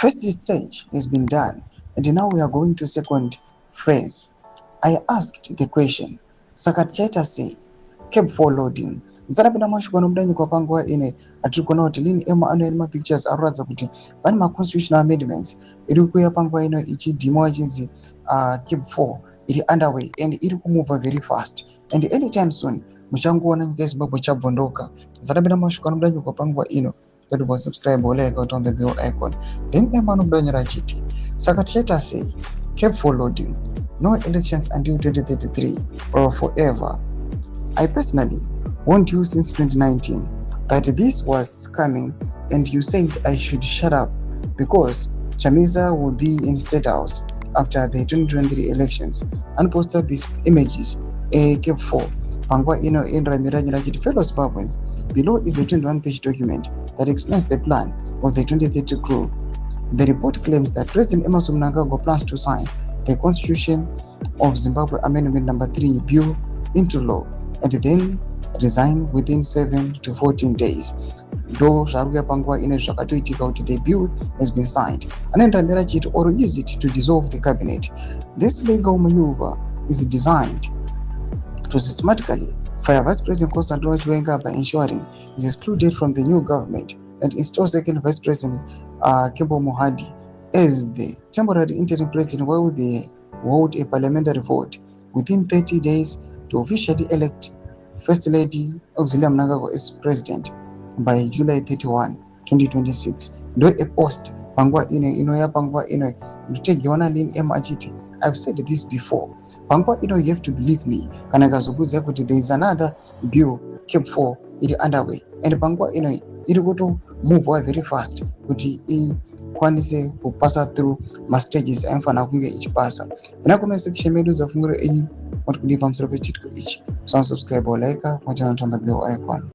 First stage has been done, and now we are going to second phase. I asked the question, sakatchaita sei CAB4 loading zarapinda mwashikwana mudanyi kwa panguva ine atiri kuona kuti lini anoeni mapictures aroratidza kuti pane maconstitutional amendments iri kuuya panguva ino ichidhimwa ichinzi CAB4 iri underway and iri kumova very fast and anytime soon muchangoona nyika yeZimbabwe chabvondoka. Zarapinda mwashikwana mudanyi kwa panguva ino kuti subscribe or like out on the bell icon. Then emanobudanyira achiti saka tichaita sei CAB4 loading, no elections until 2033 or forever. I personally warned you since 2019 that this was coming and you said I should shut up because CHAMISA will be in State House after the 2023 elections and posted these images. CAB4 panguva ino enramiranyira achiti fellow Zimbabweans, below is a 21-page document that explains the plan of the 2030 crew. The report claims that President Emmerson Mnangagwa plans to sign the Constitution of Zimbabwe Amendment Number 3 bill into law and then resign within 7 to 14 days. Though zvaruya panguva ine zvakatoitika kuti the bill has been signed, anoendanira chiti or use it to dissolve the cabinet. This legal maneuver is designed to systematically fire Vice President Constantine Chiwenga by ensuring he is excluded from the new government and install second Vice President Kembo Mohadi as the temporary interim president, while they hold a parliamentary vote within 30 days to officially elect First Lady Auxilia Mnangagwa as president by July 31, 2026. Though a post panguva inoya panguva ino nditegiwana lini achiti I've said this before. Panguva ino you have to believe me kana kazokudza kuti there is another bill CAB4 iri underway and panguva ino iri kuto move very fast kuti ikwanise kupasa through stages ainofanira kunge ichipasa. Ina comment section medu zafunguro enyu kuti kudi pamusoro pechitiko ichi. So subscribe or like on the bell icon.